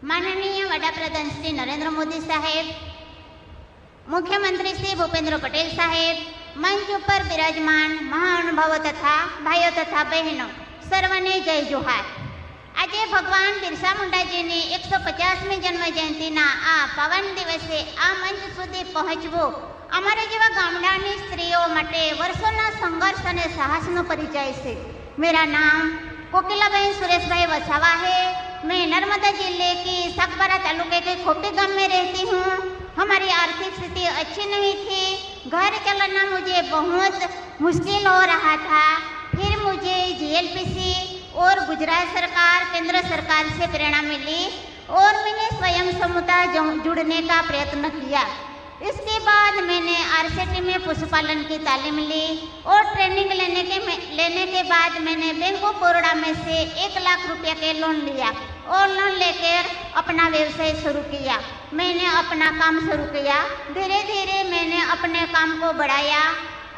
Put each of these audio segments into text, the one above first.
माननीय वडाप्रधान श्री नरेंद्र मोदी साहेब, मुख्यमंत्री श्री भूपेंद्र पटेल साहेब, मंच पर विराजमान महानुभावों तथा भाइयों तथा बहनों, सर्वने जय जोहार। आज भगवान बिरसा मुंडाजीनी 150મી जन्म जयंतीना आ पावन दिवसे आ मंच सुधी पहोंचवुं अमारा जेवा गामडानी स्त्रीओ माटे वर्षोना संघर्ष अने साहसनो परिचय छे। मेरा नाम कोकिलाबेन सुरेशभाई वसावा है। मैं नर्मदा जिले की सागबारा तालुके के खोपी गांव में रहती हूँ। हमारी आर्थिक स्थिति अच्छी नहीं थी, घर चलाना मुझे बहुत मुश्किल हो रहा था। फिर मुझे जीएलपीसी और गुजरात सरकार, केंद्र सरकार से प्रेरणा मिली और मैंने स्वयं समूह जुड़ने का प्रयत्न किया। इसके बाद मैंने आरसीटी में पशुपालन की तालीम ली और ट्रेनिंग लेने के बाद मैंने बैंक ऑफ बड़ौदा में से 1 लाख रुपया के लोन लिया और लोन लेकर अपना व्यवसाय शुरू किया। मैंने अपना काम शुरू किया। धीरे धीरे मैंने अपने काम को बढ़ाया,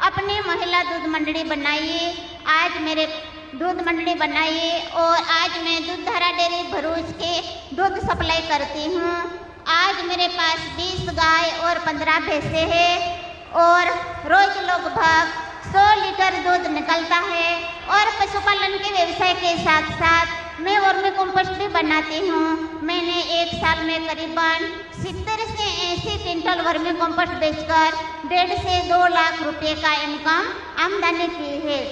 अपनी महिला दूध मंडली बनाई। आज मेरे दूध मंडली बनाई और आज मैं दूधधारा डेयरी भरूच के दूध सप्लाई करती हूँ। आज मेरे पास 20 गाय और 15 भैंसे हैं और रोज लगभग 100 लीटर दूध निकलता है। और पशुपालन के व्यवसाय के साथ साथ मैं वर्मी कंपोस्ट भी बनाती हूँ। मैंने एक साल में करीबन 70 से 80 क्विंटल वर्मी कंपोस्ट बेचकर 1.5 से 2 लाख रुपये का इनकम आमदनी की है।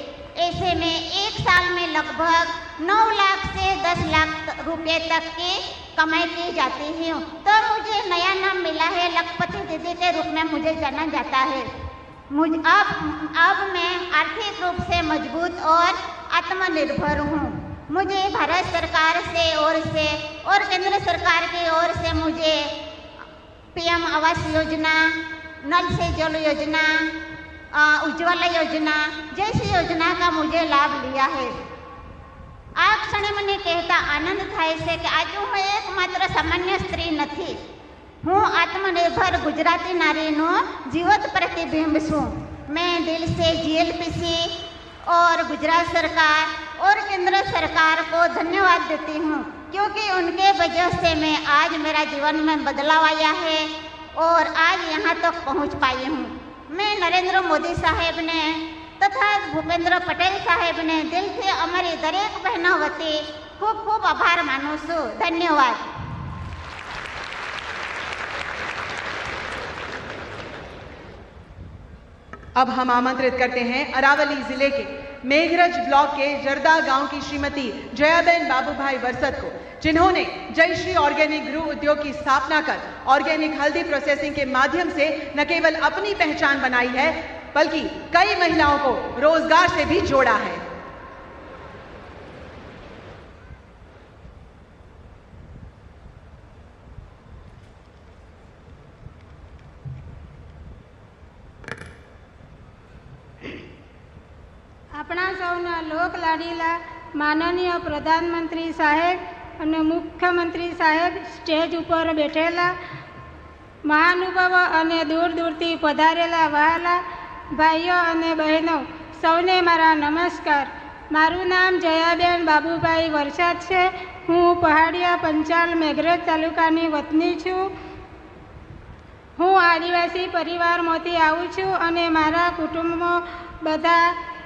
ऐसे में एक साल में लगभग 9 लाख से 10 लाख रुपये तक की कमाई की जाती है। तो मुझे नया नाम मिला है, लखपति दीदी के रूप में मुझे जाना जाता है। अब मैं आर्थिक रूप से मजबूत और आत्मनिर्भर हूँ। मुझे भारत सरकार से और केंद्र सरकार की ओर से मुझे पीएम आवास योजना, नल से जल योजना, उज्ज्वला योजना जैसी योजना का मुझे लाभ लिया है। आ क्षणे मने कहता आनंद थाय छे कि आज हूँ एकमात्र सामान्य स्त्री नहीं, हूँ आत्मनिर्भर गुजराती नारीनो जीवत प्रतिबिंब छूँ। मैं दिल से जीएलपीसी और गुजरात सरकार और केंद्र सरकार को धन्यवाद देती हूँ, क्योंकि उनके वजह से मैं आज मेरा जीवन में बदलाव आया है और आज यहाँ तक पहुँच पाई हूँ। मैं नरेंद्र मोदी साहेब ने तथा भूपेंद्र पटेल साहेब ने दिल से अमरी दरेक बहनों वती खूब खूब आभार मानु छूं। धन्यवाद। अब हम आमंत्रित करते हैं अरावली जिले के मेघरज ब्लॉक के जरदा गांव की श्रीमती जयाबेन बाबूभाई वरसद को, जिन्होंने जय श्री ऑर्गेनिक गृह उद्योग की स्थापना कर ऑर्गेनिक हल्दी प्रोसेसिंग के माध्यम से न केवल अपनी पहचान बनाई है, बल्कि कई महिलाओं को रोजगार से भी जोड़ा है। अपना सौना लोक लाडीला माननीय प्रधानमंत्री साहेब और मुख्यमंत्री साहेब, स्टेज पर बैठेला महानुभाव और दूर दूरथी पधारेला वहाला भाईओ और बहनों, सौने मारा नमस्कार। मारू नाम जयाबेन बाबूभाई वरसाद है। हूँ पहाड़िया पंचाल मेघरज तालुकानी वतनी छूँ। हूँ आदिवासी परिवार मांथी आऊँ छूँ और मारा कुटुंबों बधा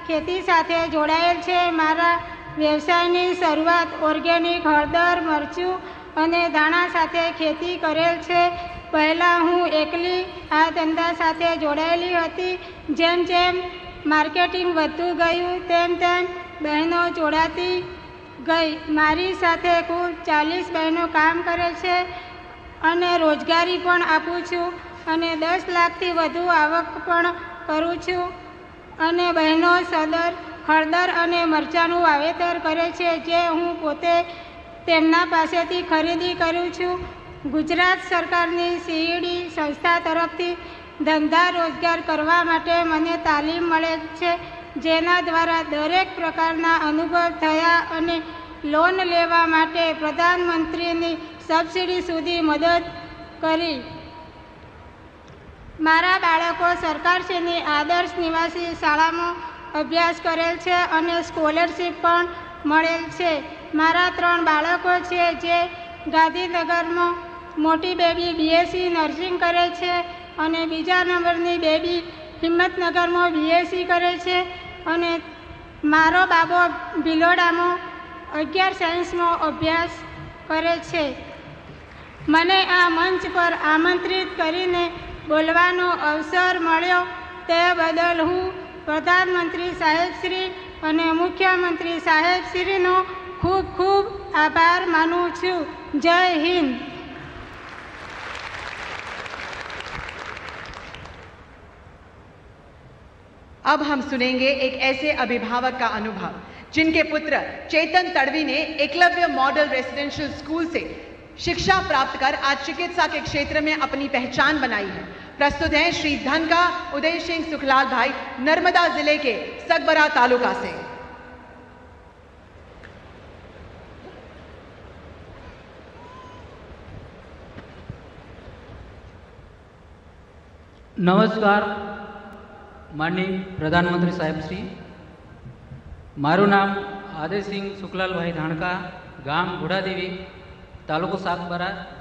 खेती साथे जोड़ायेल छे। मारा व्यवसायनी शुरुआत ऑर्गेनिक हळदर, मरचू और दाणा साथे खेती करेल छे। पहला हूँ एकली आ धंधा साथे जोड़ायेली हती। जेम जेम मार्केटिंग वधतुं गयुं तेम तेम बहनों जोड़ाती गई। मारी साथे कुल 40 बहनों काम करे छे अने रोजगारी पण आपूं छूं अने 10 लाखथी वधु आवक पण करूं छूं। अने बहनों सदर हळदर अने मरचाનું વાવેતર કરે છે, જે હું પોતે તેમના પાસેથી ખરીદી કરું છું। ગુજરાત સરકારની સીઈડી સંસ્થા તરફથી ધંધા રોજગાર કરવા માટે મને તાલીમ મળે છે, જેના દ્વારા દરેક પ્રકારના અનુભવ થયા અને લોન લેવા માટે પ્રધાનમંત્રીની સબસિડી સુધી મદદ કરી। મારા બાળકો સરકારશ્રીની આદર્શ નિવાસી શાળામાં અભ્યાસ કરેલ છે અને સ્કોલરશીપ પણ મળેલ છે। મારા 3 બાળકો છે જે ગાંધીનગરમાં મોટી બેબી બીએસસી નર્સિંગ કરે છે અને બીજા નંબરની બેબી હિંમતનગરમાં બીએસસી કરે છે અને મારો બાબો ભિલોડામાં 11 સાયન્સમાં અભ્યાસ કરે છે. મને આ મંચ પર આમંત્રિત કરીને બોલવાનો અવસર મળ્યો તે બદલ હું પ્રધાનમંત્રી સાહેબશ્રી અને મુખ્યમંત્રી સાહેબશ્રીનો ખૂબ ખૂબ આભાર માનું છું. જય હિન્દ. अब हम सुनेंगे एक ऐसे अभिभावक का अनुभव जिनके पुत्र चेतन तड़वी ने एकलव्य मॉडल रेसिडेंशियल स्कूल से शिक्षा प्राप्त कर आज चिकित्सा के क्षेत्र में अपनी पहचान बनाई है. प्रस्तुत हैं श्री धनका उदय सिंह सुखलाल भाई, नर्मदा जिले के सगबरा तालुका से. નમસ્કાર માનનીય પ્રધાનમંત્રી સાહેબશ્રી, મારું નામ આદયસિંહ સુખલાલભાઈ ધાણકા, ગામ ઘોડાદેવી, તાલુકો સાગબારા,